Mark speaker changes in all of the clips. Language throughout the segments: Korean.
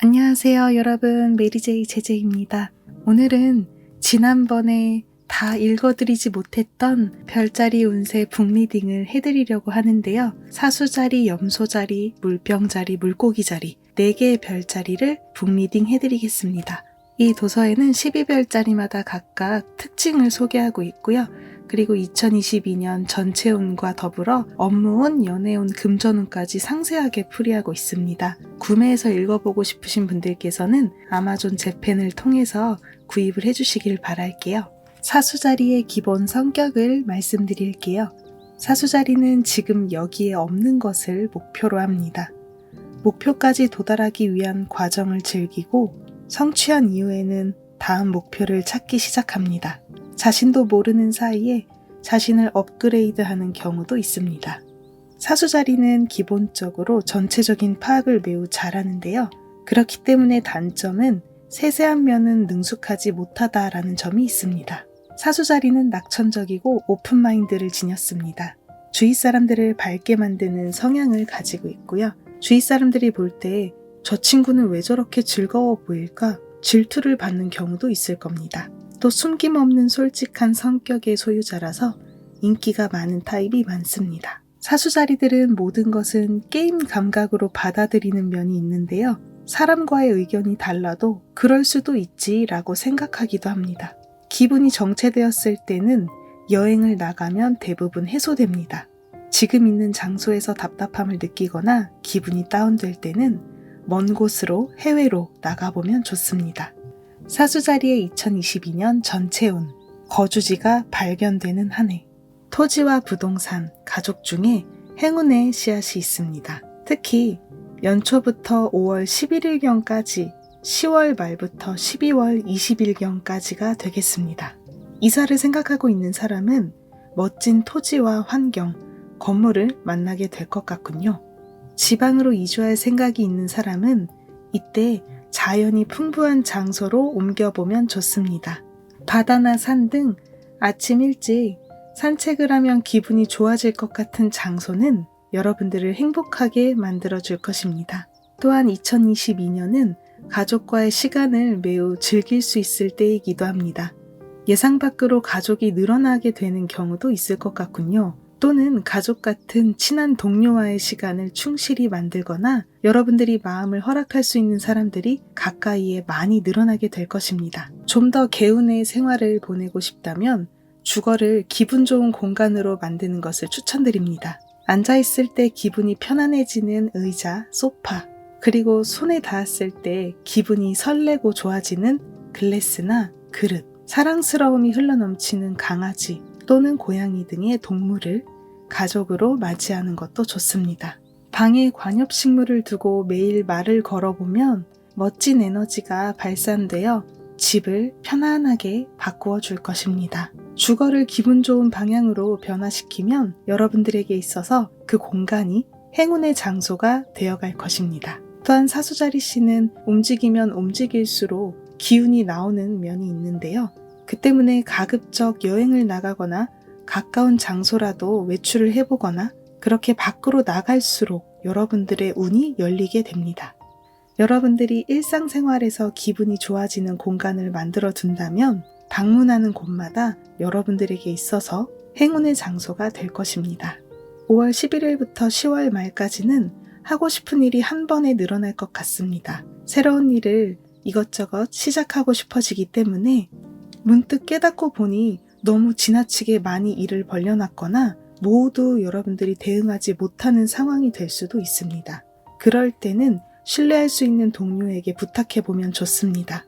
Speaker 1: 안녕하세요 여러분, 메리제이 제제입니다. 오늘은 지난번에 다 읽어드리지 못했던 별자리 운세 북리딩을 해드리려고 하는데요. 사수자리, 염소자리, 물병자리, 물고기자리 4개의 별자리를 북리딩 해드리겠습니다. 이 도서에는 12별자리마다 각각 특징을 소개하고 있고요. 그리고 2022년 전체운과 더불어 업무운, 연애운, 금전운까지 상세하게 풀이하고 있습니다. 구매해서 읽어보고 싶으신 분들께서는 아마존 재팬을 통해서 구입을 해주시길 바랄게요. 사수자리의 기본 성격을 말씀드릴게요. 사수자리는 지금 여기에 없는 것을 목표로 합니다. 목표까지 도달하기 위한 과정을 즐기고 성취한 이후에는 다음 목표를 찾기 시작합니다. 자신도 모르는 사이에 자신을 업그레이드하는 경우도 있습니다. 사수자리는 기본적으로 전체적인 파악을 매우 잘하는데요. 그렇기 때문에 단점은 세세한 면은 능숙하지 못하다라는 점이 있습니다. 사수자리는 낙천적이고 오픈마인드를 지녔습니다. 주위 사람들을 밝게 만드는 성향을 가지고 있고요. 주위 사람들이 볼 때 저 친구는 왜 저렇게 즐거워 보일까? 질투를 받는 경우도 있을 겁니다. 또 숨김없는 솔직한 성격의 소유자라서 인기가 많은 타입이 많습니다. 사수자리들은 모든 것은 게임 감각으로 받아들이는 면이 있는데요. 사람과의 의견이 달라도 그럴 수도 있지라고 생각하기도 합니다. 기분이 정체되었을 때는 여행을 나가면 대부분 해소됩니다. 지금 있는 장소에서 답답함을 느끼거나 기분이 다운될 때는 먼 곳으로 해외로 나가보면 좋습니다. 사수자리의 2022년 전체운, 거주지가 발견되는 한 해. 토지와 부동산, 가족 중에 행운의 씨앗이 있습니다. 특히 연초부터 5월 11일경까지 10월 말부터 12월 20일경까지가 되겠습니다. 이사를 생각하고 있는 사람은 멋진 토지와 환경, 건물을 만나게 될 것 같군요. 지방으로 이주할 생각이 있는 사람은 이때 자연이 풍부한 장소로 옮겨보면 좋습니다. 바다나 산 등 아침 일찍 산책을 하면 기분이 좋아질 것 같은 장소는 여러분들을 행복하게 만들어줄 것입니다. 또한 2022년은 가족과의 시간을 매우 즐길 수 있을 때이기도 합니다. 예상 밖으로 가족이 늘어나게 되는 경우도 있을 것 같군요. 또는 가족 같은 친한 동료와의 시간을 충실히 만들거나 여러분들이 마음을 허락할 수 있는 사람들이 가까이에 많이 늘어나게 될 것입니다. 좀 더 개운의 생활을 보내고 싶다면 주거를 기분 좋은 공간으로 만드는 것을 추천드립니다. 앉아있을 때 기분이 편안해지는 의자, 소파, 그리고 손에 닿았을 때 기분이 설레고 좋아지는 글래스나 그릇, 사랑스러움이 흘러넘치는 강아지 또는 고양이 등의 동물을 가족으로 맞이하는 것도 좋습니다. 방에 관엽식물을 두고 매일 말을 걸어보면 멋진 에너지가 발산되어 집을 편안하게 바꾸어 줄 것입니다. 주거를 기분 좋은 방향으로 변화시키면 여러분들에게 있어서 그 공간이 행운의 장소가 되어갈 것입니다. 또한 사수자리 씨는 움직이면 움직일수록 기운이 나오는 면이 있는데요. 그 때문에 가급적 여행을 나가거나 가까운 장소라도 외출을 해보거나 그렇게 밖으로 나갈수록 여러분들의 운이 열리게 됩니다. 여러분들이 일상생활에서 기분이 좋아지는 공간을 만들어 둔다면 방문하는 곳마다 여러분들에게 있어서 행운의 장소가 될 것입니다. 5월 11일부터 10월 말까지는 하고 싶은 일이 한 번에 늘어날 것 같습니다. 새로운 일을 이것저것 시작하고 싶어지기 때문에 문득 깨닫고 보니 너무 지나치게 많이 일을 벌려놨거나 모두 여러분들이 대응하지 못하는 상황이 될 수도 있습니다. 그럴 때는 신뢰할 수 있는 동료에게 부탁해보면 좋습니다.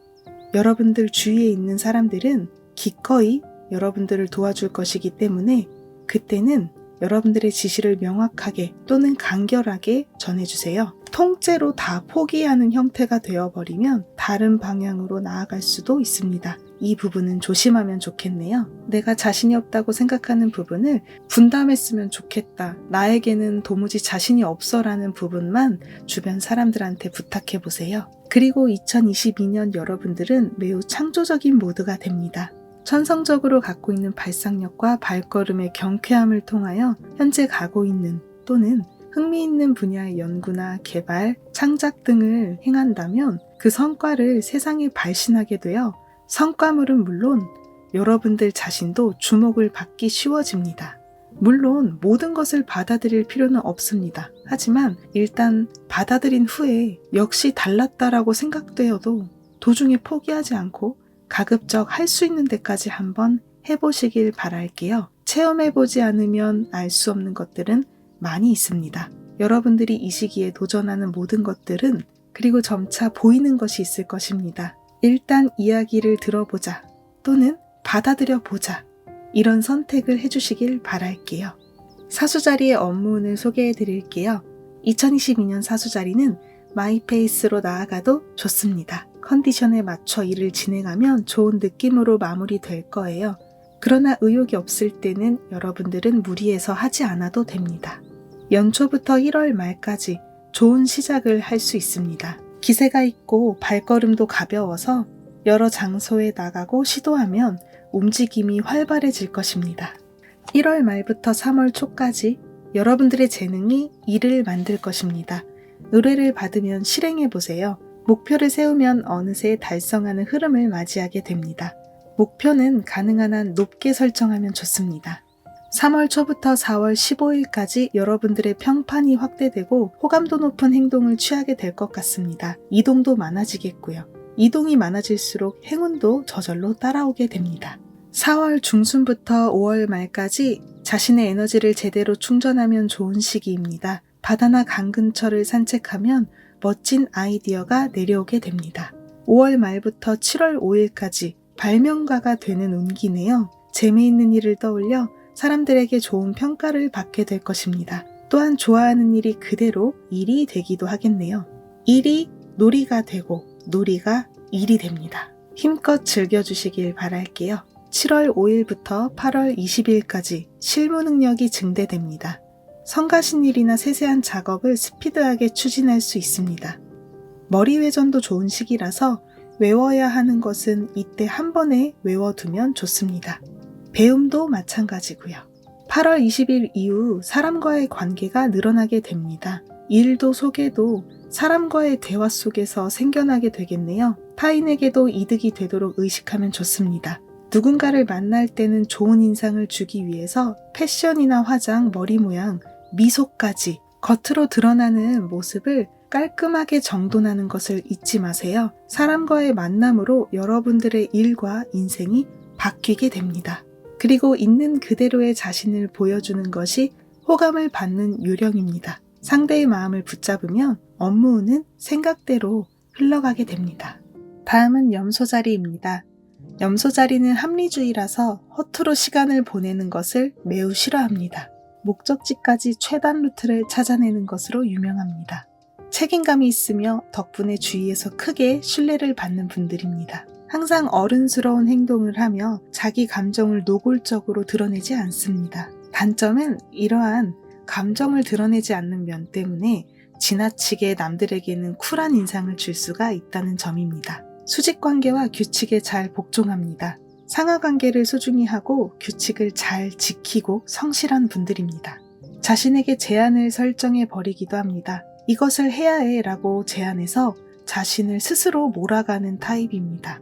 Speaker 1: 여러분들 주위에 있는 사람들은 기꺼이 여러분들을 도와줄 것이기 때문에 그때는 여러분들의 지시를 명확하게 또는 간결하게 전해주세요. 통째로 다 포기하는 형태가 되어버리면 다른 방향으로 나아갈 수도 있습니다. 이 부분은 조심하면 좋겠네요. 내가 자신이 없다고 생각하는 부분을 분담했으면 좋겠다. 나에게는 도무지 자신이 없어라는 부분만 주변 사람들한테 부탁해보세요. 그리고 2022년 여러분들은 매우 창조적인 모드가 됩니다. 천성적으로 갖고 있는 발상력과 발걸음의 경쾌함을 통하여 현재 가고 있는 또는 흥미있는 분야의 연구나 개발, 창작 등을 행한다면 그 성과를 세상에 발신하게 되어 성과물은 물론 여러분들 자신도 주목을 받기 쉬워집니다. 물론 모든 것을 받아들일 필요는 없습니다. 하지만 일단 받아들인 후에 역시 달랐다라고 생각되어도 도중에 포기하지 않고 가급적 할 수 있는 데까지 한번 해보시길 바랄게요. 체험해보지 않으면 알 수 없는 것들은 많이 있습니다. 여러분들이 이 시기에 도전하는 모든 것들은 그리고 점차 보이는 것이 있을 것입니다. 일단 이야기를 들어보자 또는 받아들여 보자, 이런 선택을 해주시길 바랄게요. 사수자리의 업무운을 소개해 드릴게요. 2022년 사수자리는 마이페이스로 나아가도 좋습니다. 컨디션에 맞춰 일을 진행하면 좋은 느낌으로 마무리될 거예요. 그러나 의욕이 없을 때는 여러분들은 무리해서 하지 않아도 됩니다. 연초부터 1월 말까지 좋은 시작을 할 수 있습니다. 기세가 있고 발걸음도 가벼워서 여러 장소에 나가고 시도하면 움직임이 활발해질 것입니다. 1월 말부터 3월 초까지 여러분들의 재능이 일을 만들 것입니다. 의뢰를 받으면 실행해보세요. 목표를 세우면 어느새 달성하는 흐름을 맞이하게 됩니다. 목표는 가능한 한 높게 설정하면 좋습니다. 3월 초부터 4월 15일까지 여러분들의 평판이 확대되고 호감도 높은 행동을 취하게 될 것 같습니다. 이동도 많아지겠고요. 이동이 많아질수록 행운도 저절로 따라오게 됩니다. 4월 중순부터 5월 말까지 자신의 에너지를 제대로 충전하면 좋은 시기입니다. 바다나 강 근처를 산책하면 멋진 아이디어가 내려오게 됩니다. 5월 말부터 7월 5일까지 발명가가 되는 운기네요. 재미있는 일을 떠올려 사람들에게 좋은 평가를 받게 될 것입니다. 또한 좋아하는 일이 그대로 일이 되기도 하겠네요. 일이 놀이가 되고 놀이가 일이 됩니다. 힘껏 즐겨주시길 바랄게요. 7월 5일부터 8월 20일까지 실무 능력이 증대됩니다. 성가신 일이나 세세한 작업을 스피드하게 추진할 수 있습니다. 머리 회전도 좋은 시기라서 외워야 하는 것은 이때 한 번에 외워두면 좋습니다. 배움도 마찬가지고요. 8월 20일 이후 사람과의 관계가 늘어나게 됩니다. 일도 소개도 사람과의 대화 속에서 생겨나게 되겠네요. 타인에게도 이득이 되도록 의식하면 좋습니다. 누군가를 만날 때는 좋은 인상을 주기 위해서 패션이나 화장, 머리 모양, 미소까지 겉으로 드러나는 모습을 깔끔하게 정돈하는 것을 잊지 마세요. 사람과의 만남으로 여러분들의 일과 인생이 바뀌게 됩니다. 그리고 있는 그대로의 자신을 보여주는 것이 호감을 받는 요령입니다. 상대의 마음을 붙잡으면 업무는 생각대로 흘러가게 됩니다. 다음은 염소자리입니다. 염소자리는 합리주의라서 허투루 시간을 보내는 것을 매우 싫어합니다. 목적지까지 최단 루트를 찾아내는 것으로 유명합니다. 책임감이 있으며 덕분에 주위에서 크게 신뢰를 받는 분들입니다. 항상 어른스러운 행동을 하며 자기 감정을 노골적으로 드러내지 않습니다. 단점은 이러한 감정을 드러내지 않는 면 때문에 지나치게 남들에게는 쿨한 인상을 줄 수가 있다는 점입니다. 수직관계와 규칙에 잘 복종합니다. 상하관계를 소중히 하고 규칙을 잘 지키고 성실한 분들입니다. 자신에게 제한을 설정해 버리기도 합니다. 이것을 해야 해 라고 제안해서 자신을 스스로 몰아가는 타입입니다.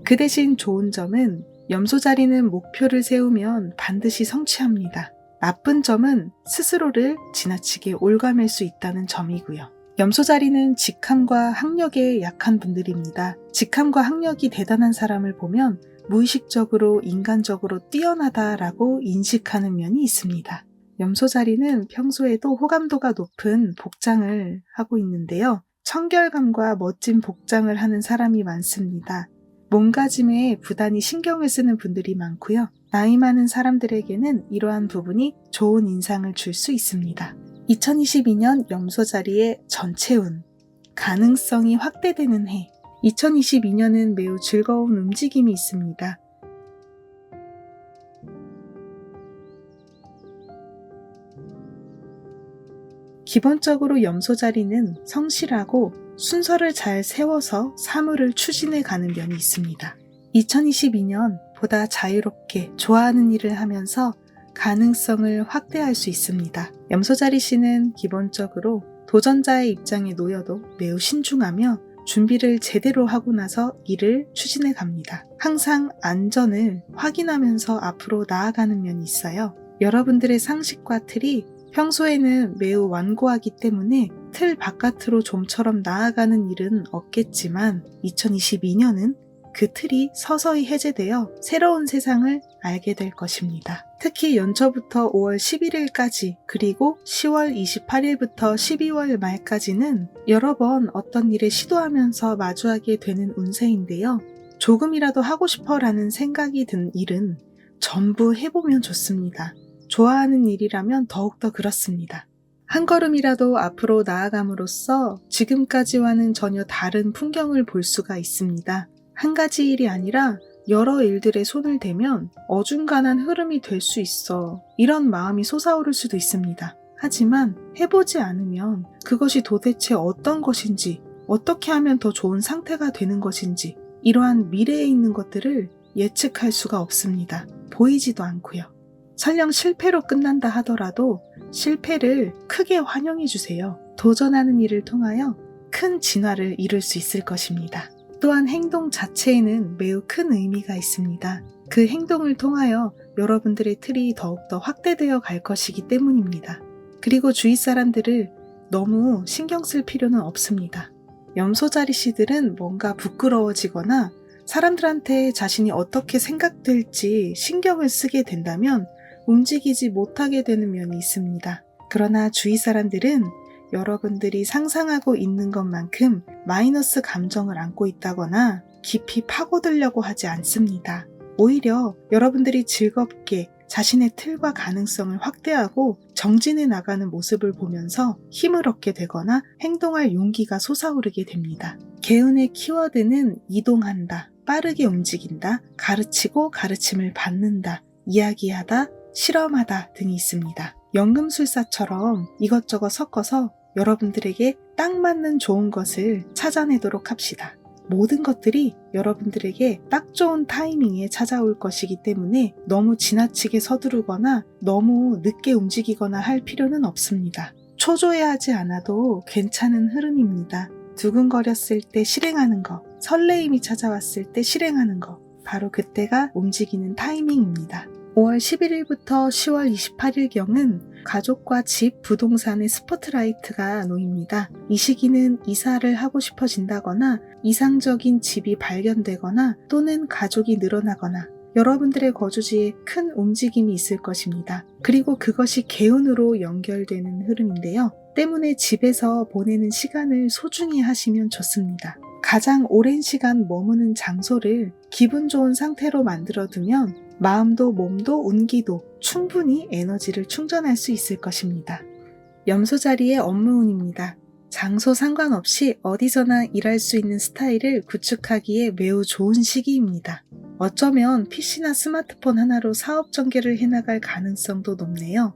Speaker 1: 그 대신 좋은 점은 염소자리는 목표를 세우면 반드시 성취합니다. 나쁜 점은 스스로를 지나치게 올가맬 수 있다는 점이고요. 염소자리는 직함과 학력에 약한 분들입니다. 직함과 학력이 대단한 사람을 보면 무의식적으로 인간적으로 뛰어나다라고 인식하는 면이 있습니다. 염소자리는 평소에도 호감도가 높은 복장을 하고 있는데요. 청결감과 멋진 복장을 하는 사람이 많습니다. 몸가짐에 부단히 신경을 쓰는 분들이 많고요. 나이 많은 사람들에게는 이러한 부분이 좋은 인상을 줄 수 있습니다. 2022년 염소자리의 전체운, 가능성이 확대되는 해. 2022년은 매우 즐거운 움직임이 있습니다. 기본적으로 염소자리는 성실하고 순서를 잘 세워서 사물을 추진해 가는 면이 있습니다. 2022년 보다 자유롭게 좋아하는 일을 하면서 가능성을 확대할 수 있습니다. 염소자리 씨는 기본적으로 도전자의 입장에 놓여도 매우 신중하며 준비를 제대로 하고 나서 일을 추진해 갑니다. 항상 안전을 확인하면서 앞으로 나아가는 면이 있어요. 여러분들의 상식과 틀이 평소에는 매우 완고하기 때문에 틀 바깥으로 좀처럼 나아가는 일은 없겠지만 2022년은 그 틀이 서서히 해제되어 새로운 세상을 알게 될 것입니다. 특히 연초부터 5월 11일까지 그리고 10월 28일부터 12월 말까지는 여러 번 어떤 일에 시도하면서 마주하게 되는 운세인데요. 조금이라도 하고 싶어라는 생각이 든 일은 전부 해보면 좋습니다. 좋아하는 일이라면 더욱더 그렇습니다. 한 걸음이라도 앞으로 나아감으로써 지금까지와는 전혀 다른 풍경을 볼 수가 있습니다. 한 가지 일이 아니라 여러 일들에 손을 대면 어중간한 흐름이 될 수 있어. 이런 마음이 솟아오를 수도 있습니다. 하지만 해보지 않으면 그것이 도대체 어떤 것인지, 어떻게 하면 더 좋은 상태가 되는 것인지, 이러한 미래에 있는 것들을 예측할 수가 없습니다. 보이지도 않고요. 설령 실패로 끝난다 하더라도 실패를 크게 환영해 주세요. 도전하는 일을 통하여 큰 진화를 이룰 수 있을 것입니다. 또한 행동 자체에는 매우 큰 의미가 있습니다. 그 행동을 통하여 여러분들의 틀이 더욱더 확대되어 갈 것이기 때문입니다. 그리고 주위 사람들을 너무 신경 쓸 필요는 없습니다. 염소자리 씨들은 뭔가 부끄러워지거나 사람들한테 자신이 어떻게 생각될지 신경을 쓰게 된다면 움직이지 못하게 되는 면이 있습니다. 그러나 주위 사람들은 여러분들이 상상하고 있는 것만큼 마이너스 감정을 안고 있다거나 깊이 파고들려고 하지 않습니다. 오히려 여러분들이 즐겁게 자신의 틀과 가능성을 확대하고 정진해 나가는 모습을 보면서 힘을 얻게 되거나 행동할 용기가 솟아오르게 됩니다. 개운의 키워드는 이동한다, 빠르게 움직인다, 가르치고 가르침을 받는다, 이야기하다, 실험하다 등이 있습니다. 연금술사처럼 이것저것 섞어서 여러분들에게 딱 맞는 좋은 것을 찾아내도록 합시다. 모든 것들이 여러분들에게 딱 좋은 타이밍에 찾아올 것이기 때문에 너무 지나치게 서두르거나 너무 늦게 움직이거나 할 필요는 없습니다. 초조해하지 않아도 괜찮은 흐름입니다. 두근거렸을 때 실행하는 거, 설레임이 찾아왔을 때 실행하는 거, 바로 그때가 움직이는 타이밍입니다. 5월 11일부터 10월 28일경은 가족과 집, 부동산의 스포트라이트가 놓입니다. 이 시기는 이사를 하고 싶어진다거나 이상적인 집이 발견되거나 또는 가족이 늘어나거나 여러분들의 거주지에 큰 움직임이 있을 것입니다. 그리고 그것이 개운으로 연결되는 흐름인데요. 때문에 집에서 보내는 시간을 소중히 하시면 좋습니다. 가장 오랜 시간 머무는 장소를 기분 좋은 상태로 만들어두면 마음도 몸도 운기도 충분히 에너지를 충전할 수 있을 것입니다. 염소자리의 업무운입니다. 장소 상관없이 어디서나 일할 수 있는 스타일을 구축하기에 매우 좋은 시기입니다. 어쩌면 PC나 스마트폰 하나로 사업 전개를 해나갈 가능성도 높네요.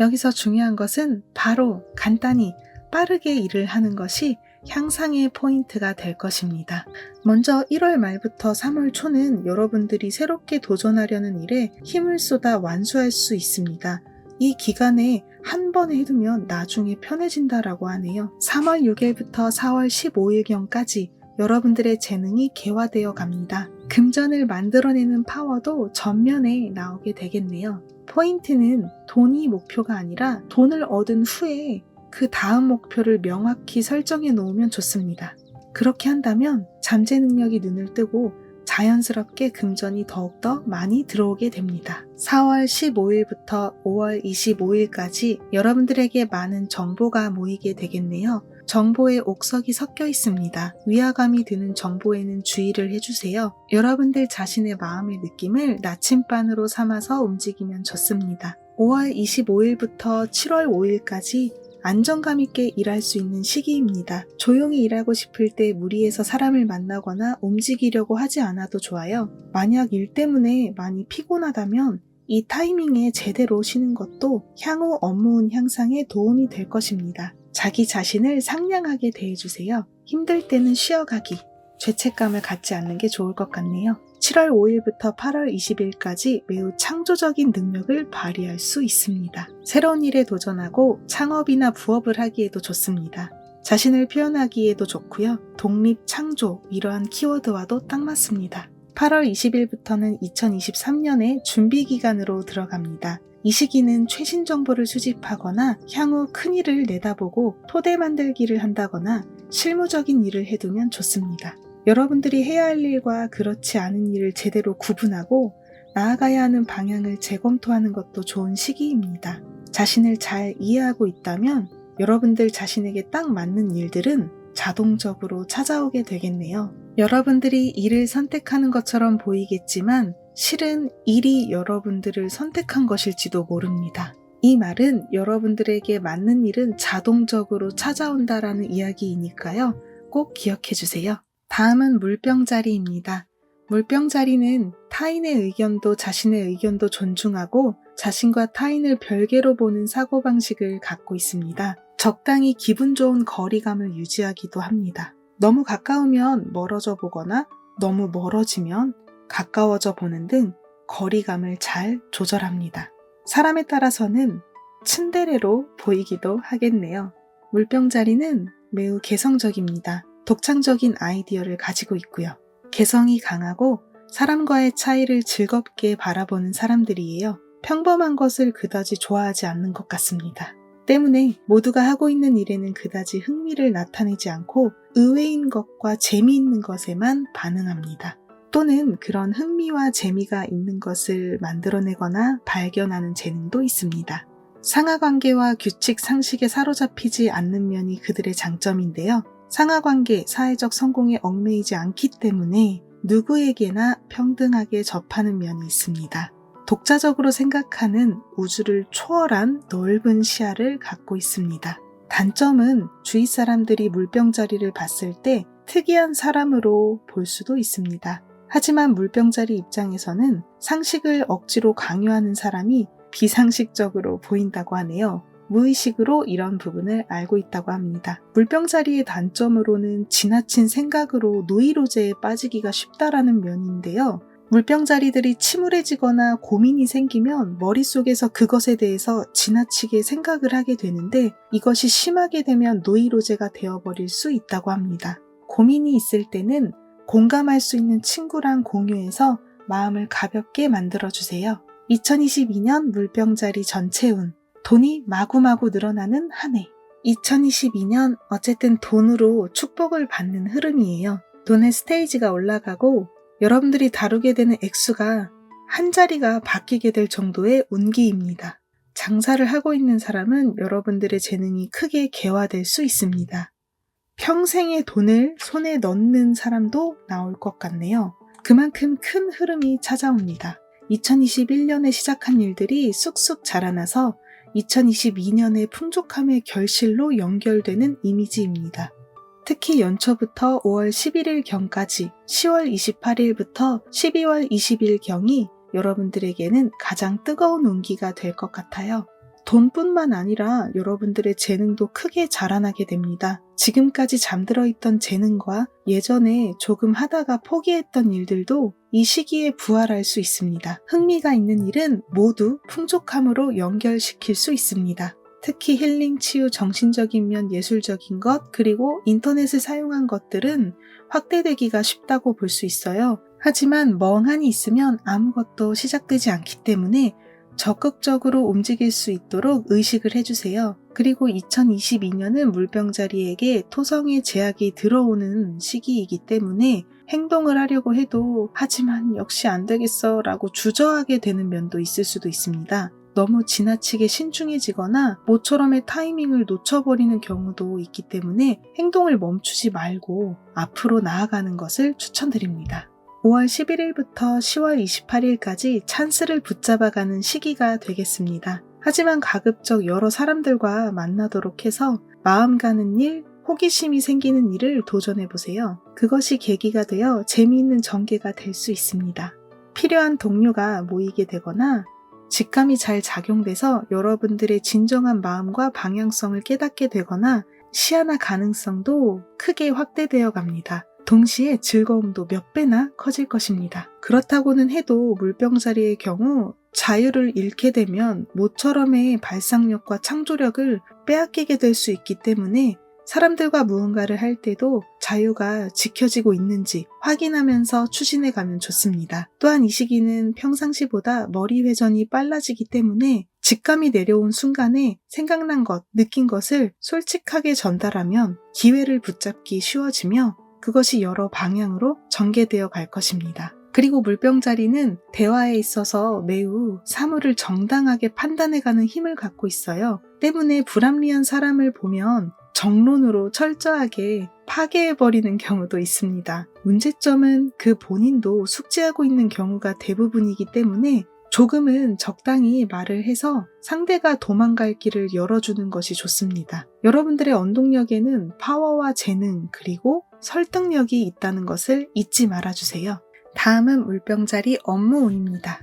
Speaker 1: 여기서 중요한 것은 바로 간단히 빠르게 일을 하는 것이 향상의 포인트가 될 것입니다. 먼저 1월 말부터 3월 초는 여러분들이 새롭게 도전하려는 일에 힘을 쏟아 완수할 수 있습니다. 이 기간에 한 번에 해두면 나중에 편해진다라고 하네요. 3월 6일부터 4월 15일경까지 여러분들의 재능이 개화되어 갑니다. 금전을 만들어내는 파워도 전면에 나오게 되겠네요. 포인트는 돈이 목표가 아니라 돈을 얻은 후에 그 다음 목표를 명확히 설정해 놓으면 좋습니다. 그렇게 한다면 잠재 능력이 눈을 뜨고 자연스럽게 금전이 더욱더 많이 들어오게 됩니다. 4월 15일부터 5월 25일까지 여러분들에게 많은 정보가 모이게 되겠네요. 정보에 옥석이 섞여 있습니다. 위화감이 드는 정보에는 주의를 해주세요. 여러분들 자신의 마음의 느낌을 나침반으로 삼아서 움직이면 좋습니다. 5월 25일부터 7월 5일까지 안정감 있게 일할 수 있는 시기입니다. 조용히 일하고 싶을 때 무리해서 사람을 만나거나 움직이려고 하지 않아도 좋아요. 만약 일 때문에 많이 피곤하다면 이 타이밍에 제대로 쉬는 것도 향후 업무운 향상에 도움이 될 것입니다. 자기 자신을 상냥하게 대해주세요. 힘들 때는 쉬어가기. 죄책감을 갖지 않는 게 좋을 것 같네요. 7월 5일부터 8월 20일까지 매우 창조적인 능력을 발휘할 수 있습니다. 새로운 일에 도전하고 창업이나 부업을 하기에도 좋습니다. 자신을 표현하기에도 좋고요. 독립, 창조 이러한 키워드와도 딱 맞습니다. 8월 20일부터는 2023년의 준비 기간으로 들어갑니다. 이 시기는 최신 정보를 수집하거나 향후 큰 일을 내다보고 토대 만들기를 한다거나 실무적인 일을 해두면 좋습니다. 여러분들이 해야 할 일과 그렇지 않은 일을 제대로 구분하고 나아가야 하는 방향을 재검토하는 것도 좋은 시기입니다. 자신을 잘 이해하고 있다면 여러분들 자신에게 딱 맞는 일들은 자동적으로 찾아오게 되겠네요. 여러분들이 일을 선택하는 것처럼 보이겠지만 실은 일이 여러분들을 선택한 것일지도 모릅니다. 이 말은 여러분들에게 맞는 일은 자동적으로 찾아온다라는 이야기이니까요. 꼭 기억해 주세요. 다음은 물병자리입니다. 물병자리는 타인의 의견도 자신의 의견도 존중하고 자신과 타인을 별개로 보는 사고방식을 갖고 있습니다. 적당히 기분 좋은 거리감을 유지하기도 합니다. 너무 가까우면 멀어져 보거나 너무 멀어지면 가까워져 보는 등 거리감을 잘 조절합니다. 사람에 따라서는 츤데레로 보이기도 하겠네요. 물병자리는 매우 개성적입니다. 독창적인 아이디어를 가지고 있고요. 개성이 강하고 사람과의 차이를 즐겁게 바라보는 사람들이에요. 평범한 것을 그다지 좋아하지 않는 것 같습니다. 때문에 모두가 하고 있는 일에는 그다지 흥미를 나타내지 않고 의외인 것과 재미있는 것에만 반응합니다. 또는 그런 흥미와 재미가 있는 것을 만들어내거나 발견하는 재능도 있습니다. 상하관계와 규칙, 상식에 사로잡히지 않는 면이 그들의 장점인데요. 상하관계, 사회적 성공에 얽매이지 않기 때문에 누구에게나 평등하게 접하는 면이 있습니다. 독자적으로 생각하는 우주를 초월한 넓은 시야를 갖고 있습니다. 단점은 주위 사람들이 물병자리를 봤을 때 특이한 사람으로 볼 수도 있습니다. 하지만 물병자리 입장에서는 상식을 억지로 강요하는 사람이 비상식적으로 보인다고 하네요. 무의식으로 이런 부분을 알고 있다고 합니다. 물병자리의 단점으로는 지나친 생각으로 노이로제에 빠지기가 쉽다라는 면인데요. 물병자리들이 침울해지거나 고민이 생기면 머릿속에서 그것에 대해서 지나치게 생각을 하게 되는데 이것이 심하게 되면 노이로제가 되어버릴 수 있다고 합니다. 고민이 있을 때는 공감할 수 있는 친구랑 공유해서 마음을 가볍게 만들어주세요. 2022년 물병자리 전체 운, 돈이 마구마구 늘어나는 한 해. 2022년 어쨌든 돈으로 축복을 받는 흐름이에요. 돈의 스테이지가 올라가고 여러분들이 다루게 되는 액수가 한 자리가 바뀌게 될 정도의 운기입니다. 장사를 하고 있는 사람은 여러분들의 재능이 크게 개화될 수 있습니다. 평생의 돈을 손에 넣는 사람도 나올 것 같네요. 그만큼 큰 흐름이 찾아옵니다. 2021년에 시작한 일들이 쑥쑥 자라나서 2022년의 풍족함의 결실로 연결되는 이미지입니다. 특히 연초부터 5월 11일경까지 10월 28일부터 12월 20일경이 여러분들에게는 가장 뜨거운 운기가 될 것 같아요. 돈뿐만 아니라 여러분들의 재능도 크게 자라나게 됩니다. 지금까지 잠들어 있던 재능과 예전에 조금 하다가 포기했던 일들도 이 시기에 부활할 수 있습니다. 흥미가 있는 일은 모두 풍족함으로 연결시킬 수 있습니다. 특히 힐링, 치유, 정신적인 면, 예술적인 것, 그리고 인터넷을 사용한 것들은 확대되기가 쉽다고 볼 수 있어요. 하지만 멍하니 있으면 아무것도 시작되지 않기 때문에 적극적으로 움직일 수 있도록 의식을 해주세요. 그리고 2022년은 물병자리에게 토성의 제약이 들어오는 시기이기 때문에 행동을 하려고 해도 하지만 역시 안 되겠어 라고 주저하게 되는 면도 있을 수도 있습니다. 너무 지나치게 신중해지거나 모처럼의 타이밍을 놓쳐버리는 경우도 있기 때문에 행동을 멈추지 말고 앞으로 나아가는 것을 추천드립니다. 5월 11일부터 10월 28일까지 찬스를 붙잡아가는 시기가 되겠습니다. 하지만 가급적 여러 사람들과 만나도록 해서 마음 가는 일, 호기심이 생기는 일을 도전해보세요. 그것이 계기가 되어 재미있는 전개가 될 수 있습니다. 필요한 동료가 모이게 되거나 직감이 잘 작용돼서 여러분들의 진정한 마음과 방향성을 깨닫게 되거나 시야나 가능성도 크게 확대되어 갑니다. 동시에 즐거움도 몇 배나 커질 것입니다. 그렇다고는 해도 물병자리의 경우 자유를 잃게 되면 모처럼의 발상력과 창조력을 빼앗기게 될 수 있기 때문에 사람들과 무언가를 할 때도 자유가 지켜지고 있는지 확인하면서 추진해 가면 좋습니다. 또한 이 시기는 평상시보다 머리 회전이 빨라지기 때문에 직감이 내려온 순간에 생각난 것, 느낀 것을 솔직하게 전달하면 기회를 붙잡기 쉬워지며 그것이 여러 방향으로 전개되어 갈 것입니다. 그리고 물병자리는 대화에 있어서 매우 사물을 정당하게 판단해가는 힘을 갖고 있어요. 때문에 불합리한 사람을 보면 정론으로 철저하게 파괴해버리는 경우도 있습니다. 문제점은 그 본인도 숙지하고 있는 경우가 대부분이기 때문에 조금은 적당히 말을 해서 상대가 도망갈 길을 열어주는 것이 좋습니다. 여러분들의 언동력에는 파워와 재능 그리고 설득력이 있다는 것을 잊지 말아주세요. 다음은 물병자리 업무운입니다.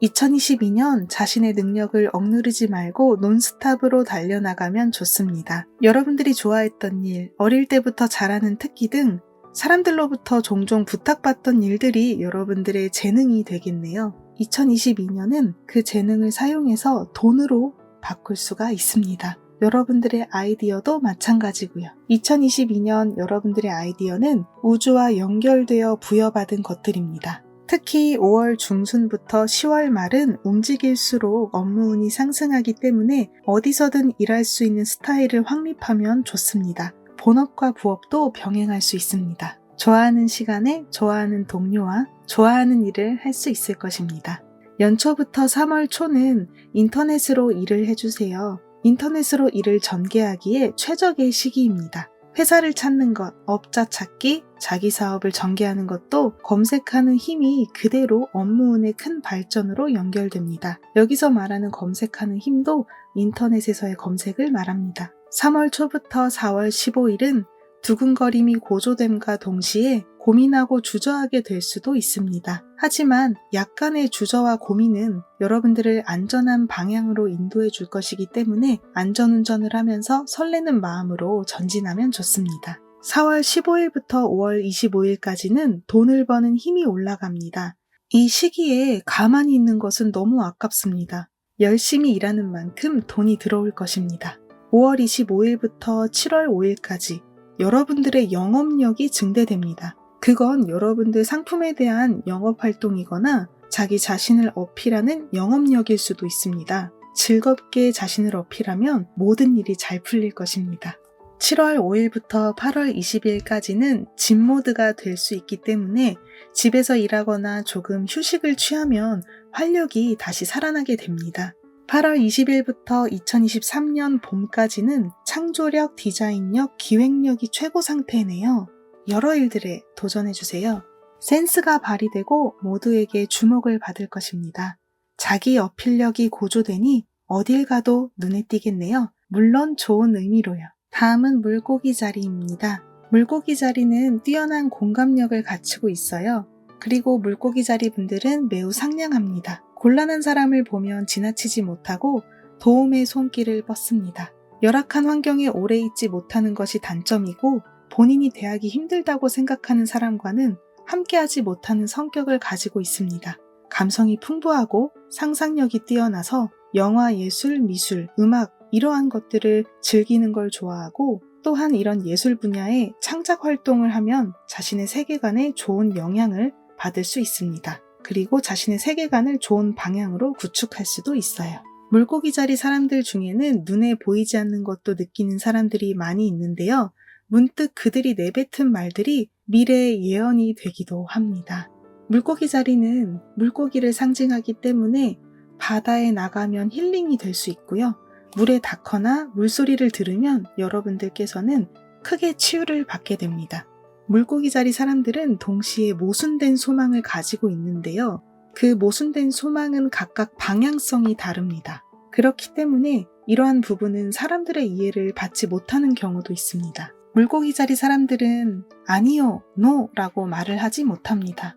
Speaker 1: 2022년 자신의 능력을 억누르지 말고 논스톱으로 달려나가면 좋습니다. 여러분들이 좋아했던 일, 어릴 때부터 잘하는 특기 등 사람들로부터 종종 부탁받던 일들이 여러분들의 재능이 되겠네요. 2022년은 그 재능을 사용해서 돈으로 바꿀 수가 있습니다. 여러분들의 아이디어도 마찬가지고요. 2022년 여러분들의 아이디어는 우주와 연결되어 부여받은 것들입니다. 특히 5월 중순부터 10월 말은 움직일수록 업무운이 상승하기 때문에 어디서든 일할 수 있는 스타일을 확립하면 좋습니다. 본업과 부업도 병행할 수 있습니다. 좋아하는 시간에 좋아하는 동료와 좋아하는 일을 할 수 있을 것입니다. 연초부터 3월 초는 인터넷으로 일을 해주세요. 인터넷으로 일을 전개하기에 최적의 시기입니다. 회사를 찾는 것, 업자 찾기, 자기 사업을 전개하는 것도 검색하는 힘이 그대로 업무운의 큰 발전으로 연결됩니다. 여기서 말하는 검색하는 힘도 인터넷에서의 검색을 말합니다. 3월 초부터 4월 15일은 두근거림이 고조됨과 동시에 고민하고 주저하게 될 수도 있습니다. 하지만 약간의 주저와 고민은 여러분들을 안전한 방향으로 인도해 줄 것이기 때문에 안전운전을 하면서 설레는 마음으로 전진하면 좋습니다. 4월 15일부터 5월 25일까지는 돈을 버는 힘이 올라갑니다. 이 시기에 가만히 있는 것은 너무 아깝습니다. 열심히 일하는 만큼 돈이 들어올 것입니다. 5월 25일부터 7월 5일까지 여러분들의 영업력이 증대됩니다. 그건 여러분들 상품에 대한 영업활동이거나 자기 자신을 어필하는 영업력일 수도 있습니다. 즐겁게 자신을 어필하면 모든 일이 잘 풀릴 것입니다. 7월 5일부터 8월 20일까지는 진 모드가 될 수 있기 때문에 집에서 일하거나 조금 휴식을 취하면 활력이 다시 살아나게 됩니다. 8월 20일부터 2023년 봄까지는 창조력, 디자인력, 기획력이 최고 상태네요. 여러 일들에 도전해주세요. 센스가 발휘되고 모두에게 주목을 받을 것입니다. 자기 어필력이 고조되니 어딜 가도 눈에 띄겠네요. 물론 좋은 의미로요. 다음은 물고기 자리입니다. 물고기 자리는 뛰어난 공감력을 갖추고 있어요. 그리고 물고기 자리 분들은 매우 상냥합니다. 곤란한 사람을 보면 지나치지 못하고 도움의 손길을 뻗습니다. 열악한 환경에 오래 있지 못하는 것이 단점이고 본인이 대하기 힘들다고 생각하는 사람과는 함께하지 못하는 성격을 가지고 있습니다. 감성이 풍부하고 상상력이 뛰어나서 영화, 예술, 미술, 음악 이러한 것들을 즐기는 걸 좋아하고 또한 이런 예술 분야에 창작 활동을 하면 자신의 세계관에 좋은 영향을 받을 수 있습니다. 그리고 자신의 세계관을 좋은 방향으로 구축할 수도 있어요. 물고기 자리 사람들 중에는 눈에 보이지 않는 것도 느끼는 사람들이 많이 있는데요. 문득 그들이 내뱉은 말들이 미래의 예언이 되기도 합니다. 물고기 자리는 물고기를 상징하기 때문에 바다에 나가면 힐링이 될 수 있고요. 물에 닿거나 물소리를 들으면 여러분들께서는 크게 치유를 받게 됩니다. 물고기 자리 사람들은 동시에 모순된 소망을 가지고 있는데요. 그 모순된 소망은 각각 방향성이 다릅니다. 그렇기 때문에 이러한 부분은 사람들의 이해를 받지 못하는 경우도 있습니다. 물고기 자리 사람들은 아니요, 노 라고 말을 하지 못합니다.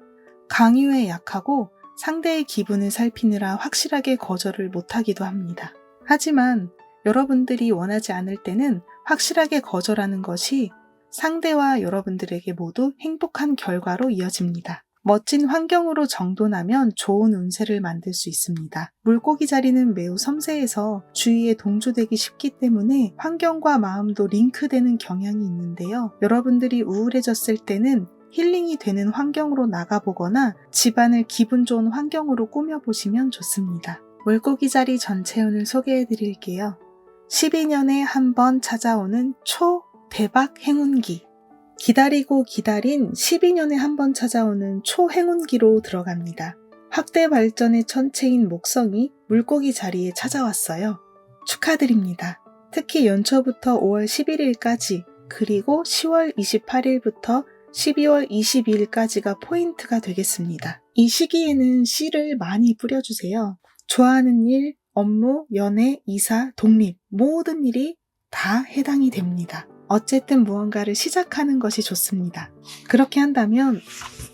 Speaker 1: 강요에 약하고 상대의 기분을 살피느라 확실하게 거절을 못하기도 합니다. 하지만 여러분들이 원하지 않을 때는 확실하게 거절하는 것이 상대와 여러분들에게 모두 행복한 결과로 이어집니다. 멋진 환경으로 정돈하면 좋은 운세를 만들 수 있습니다. 물고기 자리는 매우 섬세해서 주위에 동조되기 쉽기 때문에 환경과 마음도 링크되는 경향이 있는데요. 여러분들이 우울해졌을 때는 힐링이 되는 환경으로 나가보거나 집안을 기분 좋은 환경으로 꾸며보시면 좋습니다. 물고기 자리 전체운을 소개해 드릴게요. 12년에 한 번 찾아오는 초대박 행운기. 기다리고 기다린 12년에 한 번 찾아오는 초행운기로 들어갑니다. 확대 발전의 천체인 목성이 물고기 자리에 찾아왔어요. 축하드립니다. 특히 연초부터 5월 11일까지 그리고 10월 28일부터 12월 22일까지가 포인트가 되겠습니다. 이 시기에는 씨를 많이 뿌려주세요. 좋아하는 일, 업무, 연애, 이사, 독립 모든 일이 다 해당이 됩니다. 어쨌든 무언가를 시작하는 것이 좋습니다. 그렇게 한다면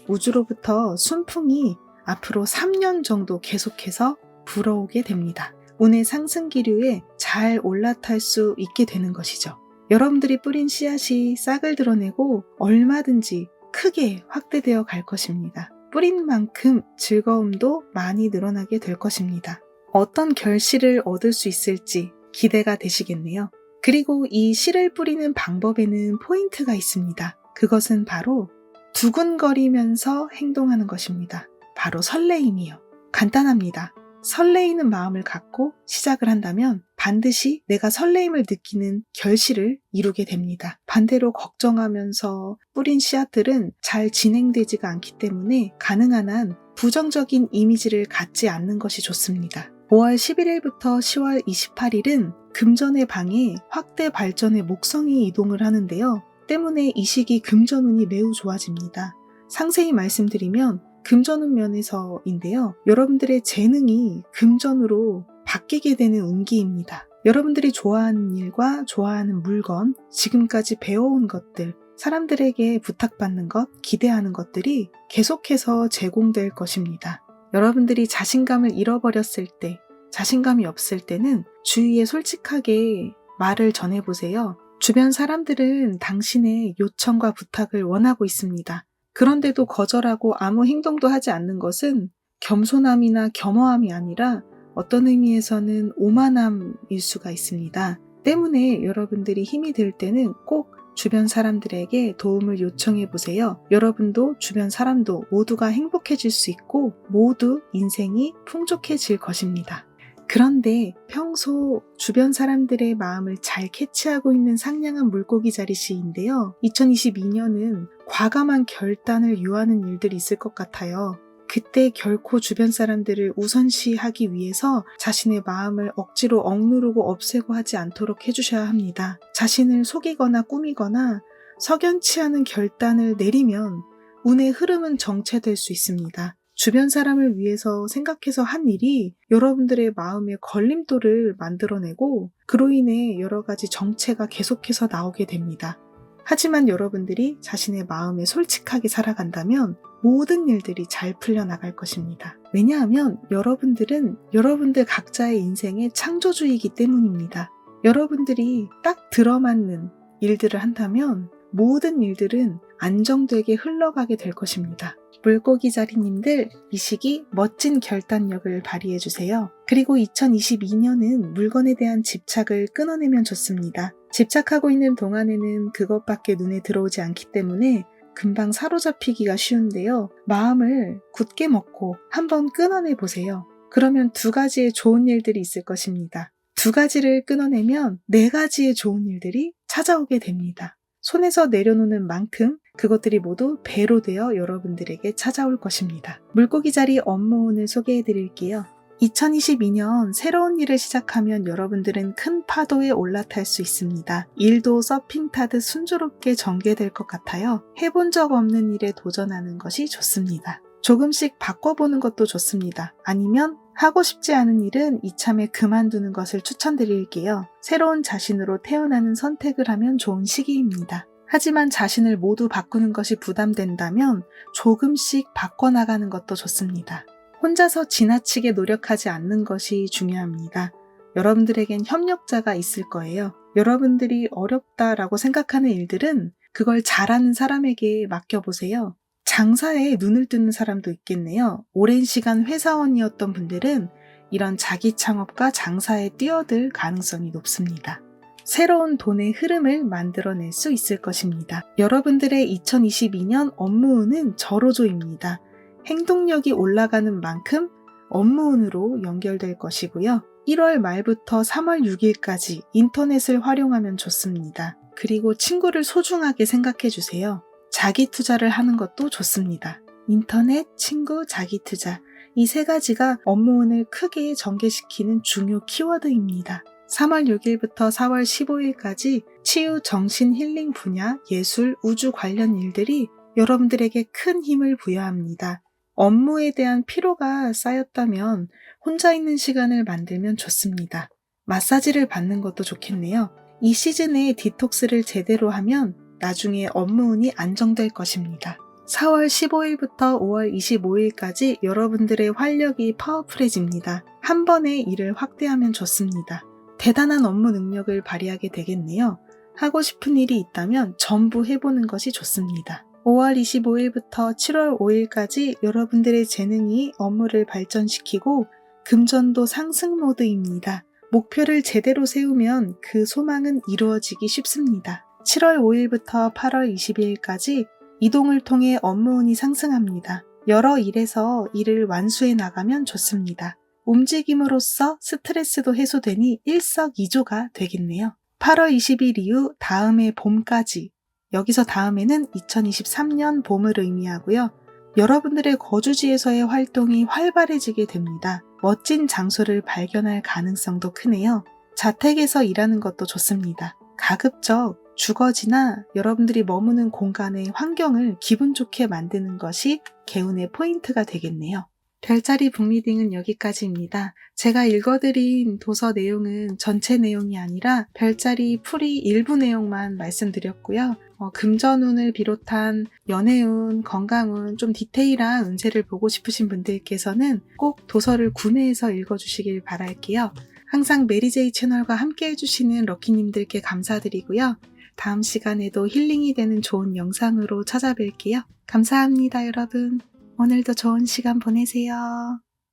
Speaker 1: 우주로부터 순풍이 앞으로 3년 정도 계속해서 불어오게 됩니다. 운의 상승 기류에 잘 올라탈 수 있게 되는 것이죠. 여러분들이 뿌린 씨앗이 싹을 드러내고 얼마든지 크게 확대되어 갈 것입니다. 뿌린 만큼 즐거움도 많이 늘어나게 될 것입니다. 어떤 결실을 얻을 수 있을지 기대가 되시겠네요. 그리고 이 씨를 뿌리는 방법에는 포인트가 있습니다. 그것은 바로 두근거리면서 행동하는 것입니다. 바로 설레임이요. 간단합니다. 설레이는 마음을 갖고 시작을 한다면 반드시 내가 설레임을 느끼는 결실을 이루게 됩니다. 반대로 걱정하면서 뿌린 씨앗들은 잘 진행되지가 않기 때문에 가능한 한 부정적인 이미지를 갖지 않는 것이 좋습니다. 5월 11일부터 10월 28일은 금전의 방에 확대 발전의 목성이 이동을 하는데요. 때문에 이 시기 금전운이 매우 좋아집니다. 상세히 말씀드리면 금전운 면에서인데요. 여러분들의 재능이 금전으로 바뀌게 되는 운기입니다. 여러분들이 좋아하는 일과 좋아하는 물건, 지금까지 배워온 것들, 사람들에게 부탁받는 것, 기대하는 것들이 계속해서 제공될 것입니다. 여러분들이 자신감을 잃어버렸을 때, 자신감이 없을 때는 주위에 솔직하게 말을 전해보세요. 주변 사람들은 당신의 요청과 부탁을 원하고 있습니다. 그런데도 거절하고 아무 행동도 하지 않는 것은 겸손함이나 겸허함이 아니라 어떤 의미에서는 오만함일 수가 있습니다. 때문에 여러분들이 힘이 들 때는 꼭 주변 사람들에게 도움을 요청해 보세요. 여러분도 주변 사람도 모두가 행복해질 수 있고 모두 인생이 풍족해질 것입니다. 그런데 평소 주변 사람들의 마음을 잘 캐치하고 있는 상냥한 물고기 자리씨인데요. 2022년은 과감한 결단을 요하는 일들이 있을 것 같아요. 그때 결코 주변 사람들을 우선시하기 위해서 자신의 마음을 억지로 억누르고 없애고 하지 않도록 해주셔야 합니다. 자신을 속이거나 꾸미거나 석연치 않은 결단을 내리면 운의 흐름은 정체될 수 있습니다. 주변 사람을 위해서 생각해서 한 일이 여러분들의 마음에 걸림돌을 만들어내고 그로 인해 여러 가지 정체가 계속해서 나오게 됩니다. 하지만 여러분들이 자신의 마음에 솔직하게 살아간다면 모든 일들이 잘 풀려나갈 것입니다. 왜냐하면 여러분들은 여러분들 각자의 인생의 창조주이기 때문입니다. 여러분들이 딱 들어맞는 일들을 한다면 모든 일들은 안정되게 흘러가게 될 것입니다. 물고기 자리님들 이 시기 멋진 결단력을 발휘해주세요. 그리고 2022년은 물건에 대한 집착을 끊어내면 좋습니다. 집착하고 있는 동안에는 그것밖에 눈에 들어오지 않기 때문에 금방 사로잡히기가 쉬운데요. 마음을 굳게 먹고 한번 끊어내 보세요. 그러면 두 가지의 좋은 일들이 있을 것입니다. 두 가지를 끊어내면 네 가지의 좋은 일들이 찾아오게 됩니다. 손에서 내려놓는 만큼 그것들이 모두 배로 되어 여러분들에게 찾아올 것입니다. 물고기 자리 업무운을 소개해 드릴게요. 2022년 새로운 일을 시작하면 여러분들은 큰 파도에 올라탈 수 있습니다. 일도 서핑 타듯 순조롭게 전개될 것 같아요. 해본 적 없는 일에 도전하는 것이 좋습니다. 조금씩 바꿔보는 것도 좋습니다. 아니면 하고 싶지 않은 일은 이참에 그만두는 것을 추천드릴게요. 새로운 자신으로 태어나는 선택을 하면 좋은 시기입니다. 하지만 자신을 모두 바꾸는 것이 부담된다면 조금씩 바꿔나가는 것도 좋습니다. 혼자서 지나치게 노력하지 않는 것이 중요합니다. 여러분들에겐 협력자가 있을 거예요. 여러분들이 어렵다라고 생각하는 일들은 그걸 잘하는 사람에게 맡겨보세요. 장사에 눈을 뜨는 사람도 있겠네요. 오랜 시간 회사원이었던 분들은 이런 자기 창업과 장사에 뛰어들 가능성이 높습니다. 새로운 돈의 흐름을 만들어낼 수 있을 것입니다. 여러분들의 2022년 업무운은 절호조입니다. 행동력이 올라가는 만큼 업무운으로 연결될 것이고요. 1월 말부터 3월 6일까지 인터넷을 활용하면 좋습니다. 그리고 친구를 소중하게 생각해 주세요. 자기 투자를 하는 것도 좋습니다. 인터넷, 친구, 자기 투자. 이 세 가지가 업무운을 크게 전개시키는 중요 키워드입니다. 3월 6일부터 4월 15일까지 치유, 정신, 힐링 분야, 예술, 우주 관련 일들이 여러분들에게 큰 힘을 부여합니다. 업무에 대한 피로가 쌓였다면 혼자 있는 시간을 만들면 좋습니다. 마사지를 받는 것도 좋겠네요. 이 시즌에 디톡스를 제대로 하면 나중에 업무운이 안정될 것입니다. 4월 15일부터 5월 25일까지 여러분들의 활력이 파워풀해집니다. 한 번에 일을 확대하면 좋습니다. 대단한 업무 능력을 발휘하게 되겠네요. 하고 싶은 일이 있다면 전부 해보는 것이 좋습니다. 5월 25일부터 7월 5일까지 여러분들의 재능이 업무를 발전시키고 금전도 상승 모드입니다. 목표를 제대로 세우면 그 소망은 이루어지기 쉽습니다. 7월 5일부터 8월 20일까지 이동을 통해 업무운이 상승합니다. 여러 일에서 일을 완수해 나가면 좋습니다. 움직임으로써 스트레스도 해소되니 일석이조가 되겠네요. 8월 20일 이후 다음해 봄까지, 여기서 다음에는 2023년 봄을 의미하고요. 여러분들의 거주지에서의 활동이 활발해지게 됩니다. 멋진 장소를 발견할 가능성도 크네요. 자택에서 일하는 것도 좋습니다. 가급적 주거지나 여러분들이 머무는 공간의 환경을 기분 좋게 만드는 것이 개운의 포인트가 되겠네요. 별자리 북리딩은 여기까지입니다. 제가 읽어드린 도서 내용은 전체 내용이 아니라 별자리 풀이 일부 내용만 말씀드렸고요. 금전운을 비롯한 연애운, 건강운, 좀 디테일한 운세를 보고 싶으신 분들께서는 꼭 도서를 구매해서 읽어주시길 바랄게요. 항상 메리제이 채널과 함께 해주시는 럭키님들께 감사드리고요. 다음 시간에도 힐링이 되는 좋은 영상으로 찾아뵐게요. 감사합니다, 여러분. 오늘도 좋은 시간 보내세요.